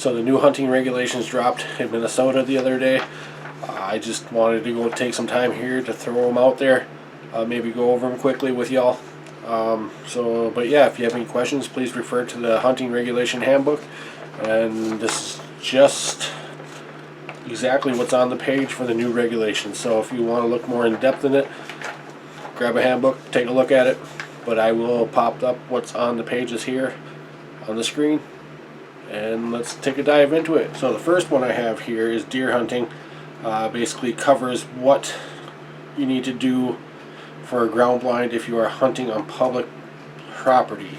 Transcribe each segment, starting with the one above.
So the new hunting regulations dropped in Minnesota the other day. I just wanted to go take some time here to throw them out there. Maybe go over them quickly with y'all. But yeah, if you have any questions, please refer to the hunting regulation handbook. And this is just exactly what's on the page for the new regulations. So if you want to look more in depth in it, grab a handbook, take a look at it. But I will pop up what's on the pages here on the screen, and let's take a dive into it. So the first one I have here is deer hunting. Basically covers what you need to do for a ground blind if you are hunting on public property.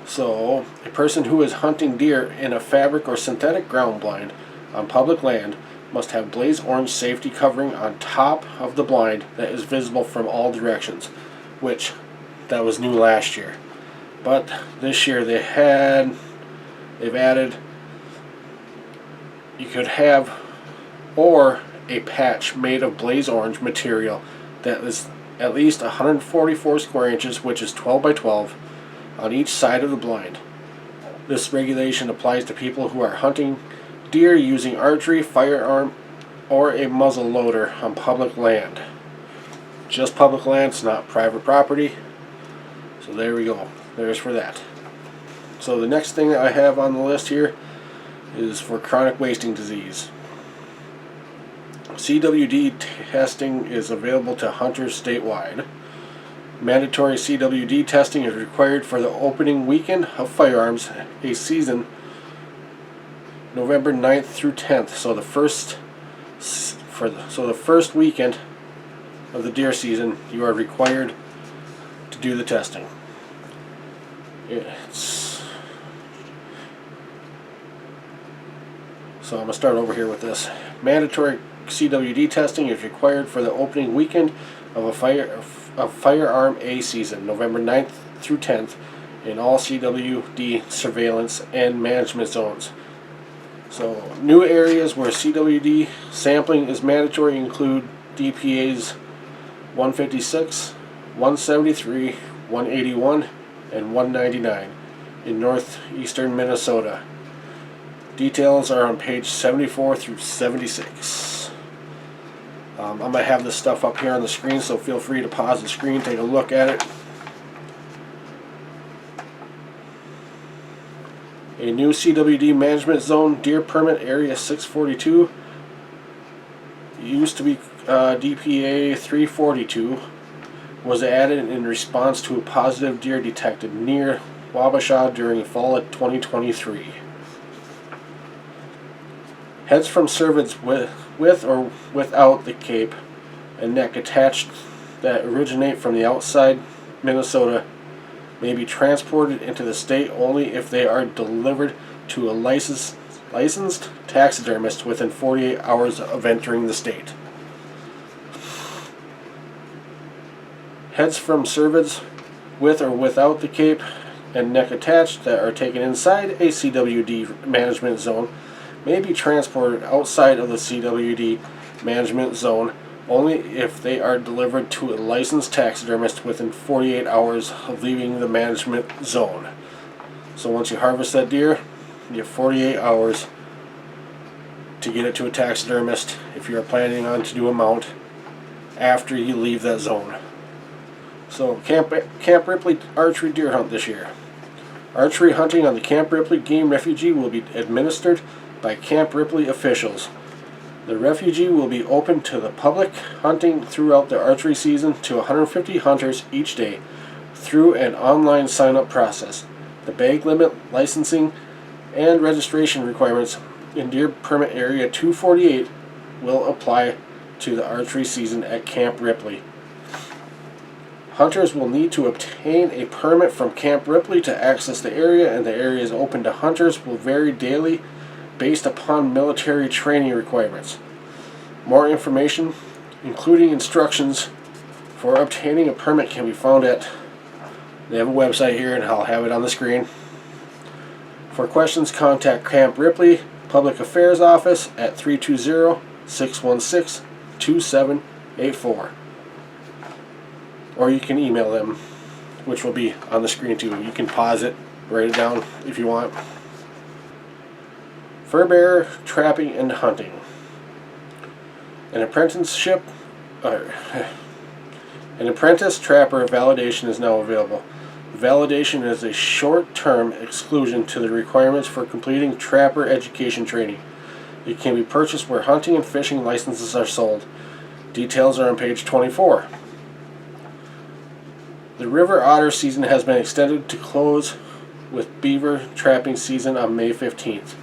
So a person who is hunting deer in a fabric or synthetic ground blind on public land must have blaze orange safety covering on top of the blind that is visible from all directions, which that was new last year. But this year they've added, you could have or a patch made of blaze orange material that is at least 144 square inches, which is 12 by 12, on each side of the blind. This regulation applies to people who are hunting deer using archery, firearm, or a muzzle loader on public land. Just public land, it's not private property. So there we go. There's for that. So the next thing that I have on the list here is for chronic wasting disease. CWD testing is available to hunters statewide. Mandatory CWD testing is required for the opening weekend of firearms, a season November 9th through 10th. So the first weekend of the deer season, you are required to do the testing. So I'm going to start over here with this. Mandatory CWD testing is required for the opening weekend of a firearm A season, November 9th through 10th, in all CWD surveillance and management zones. So new areas where CWD sampling is mandatory include DPAs 156, 173, 181, and 199 in northeastern Minnesota. Details are on page 74 through 76. I'm going to have this stuff up here on the screen, so feel free to pause the screen, take a look at it. A new CWD management zone, deer permit area 642, used to be DPA 342, was added in response to a positive deer detected near Wabasha during fall of 2023. Heads from cervids with or without the cape and neck attached that originate from the outside Minnesota may be transported into the state only if they are delivered to a licensed taxidermist within 48 hours of entering the state. Heads from cervids with or without the cape and neck attached that are taken inside a CWD management zone may be transported outside of the CWD management zone only if they are delivered to a licensed taxidermist within 48 hours of leaving the management zone. So once you harvest that deer, you have 48 hours to get it to a taxidermist if you're planning on to do a mount after you leave that zone. So Camp Ripley archery deer hunt this year. Archery hunting on the Camp Ripley Game Refuge will be administered by Camp Ripley officials. The refuge will be open to the public hunting throughout the archery season to 150 hunters each day through an online sign-up process. The bag limit, licensing, and registration requirements in Deer Permit Area 248 will apply to the archery season at Camp Ripley. Hunters will need to obtain a permit from Camp Ripley to access the area, and the areas open to hunters will vary daily based upon military training requirements. More information, including instructions for obtaining a permit, can be found at, they have a website here and I'll have it on the screen. For questions, contact Camp Ripley Public Affairs Office at 320-616-2784. Or you can email them, which will be on the screen too. You can pause it, write it down if you want. Fur bearer, trapping, and hunting. An apprenticeship, an apprentice trapper validation is now available. Validation is a short-term exclusion to the requirements for completing trapper education training. It can be purchased where hunting and fishing licenses are sold. Details are on page 24. The river otter season has been extended to close with beaver trapping season on May 15th.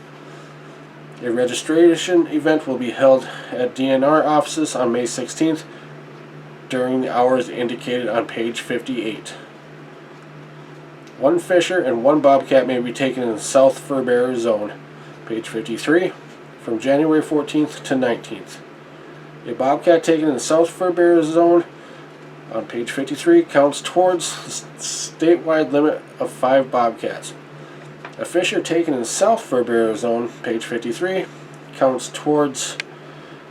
A registration event will be held at DNR offices on May 16th during the hours indicated on page 58. One fisher and one bobcat may be taken in the South Fur Bearer Zone, page 53, from January 14th to 19th. A bobcat taken in the South Fur Bearer Zone on page 53 counts towards the statewide limit of 5 bobcats. A fisher taken in the South Fur Bearer Zone, page 53, counts towards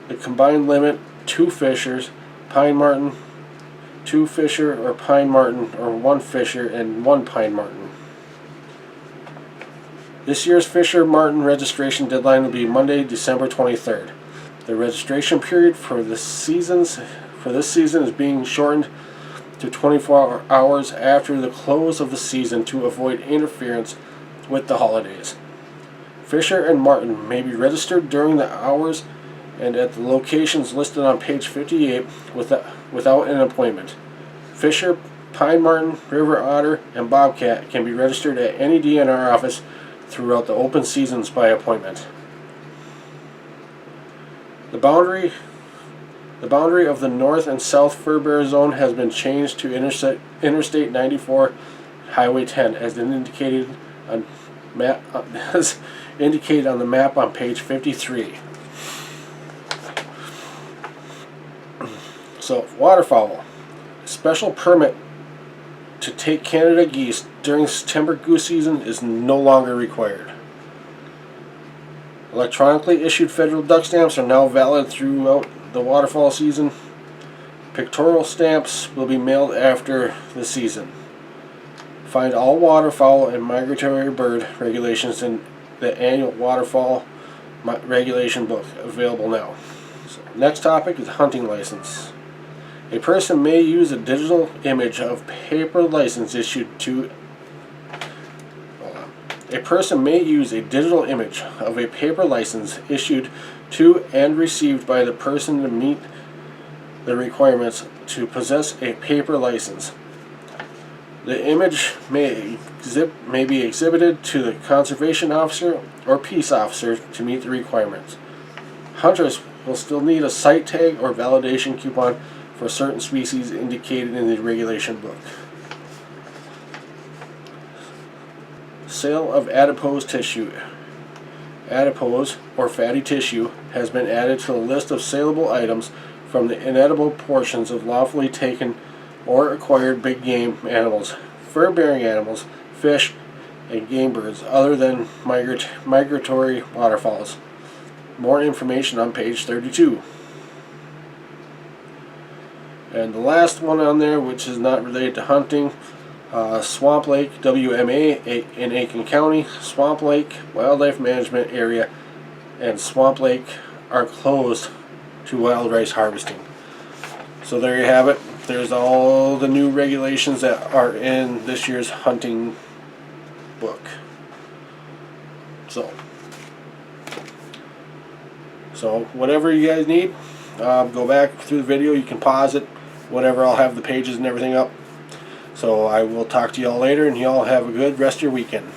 the combined limit 2 fishers, pine marten, 2 fisher or pine marten, or 1 fisher and 1 pine marten. This year's fisher marten registration deadline will be Monday, December 23rd. The registration period for this season is being shortened to 24 hours after the close of the season to avoid interference with the holidays. Fisher and marten may be registered during the hours and at the locations listed on page 58 without an appointment. Fisher, pine marten, river otter, and bobcat can be registered at any DNR office throughout the open seasons by appointment. The boundary of the North and South Fur Bearer Zone has been changed to Interstate 94, Highway 10, as indicated on the map on page 53. So, waterfowl. A special permit to take Canada geese during September goose season is no longer required. Electronically issued federal duck stamps are now valid throughout the waterfowl season. Pictorial stamps will be mailed after the season. Find all waterfowl and migratory bird regulations in the annual waterfowl regulation book, available now. So, next topic is hunting license. A person may use a digital image of paper license issued to A person may use a digital image of a paper license issued to and received by the person to meet the requirements to possess a paper license. The image may be exhibited to the conservation officer or peace officer to meet the requirements. Hunters will still need a site tag or validation coupon for certain species indicated in the regulation book. Sale of adipose tissue. Adipose, or fatty tissue, has been added to the list of saleable items from the inedible portions of lawfully taken or acquired big game animals, fur-bearing animals, fish, and game birds other than migratory waterfowls. More information on page 32. And the last one on there, which is not related to hunting, Swamp Lake WMA in Aiken County, Swamp Lake Wildlife Management Area, and Swamp Lake are closed to wild rice harvesting. So there you have it. There's all the new regulations that are in this year's hunting book. So whatever you guys need, go back through the video. You can pause it, whatever. I'll have the pages and everything up. So I will talk to y'all later, and y'all have a good rest of your weekend.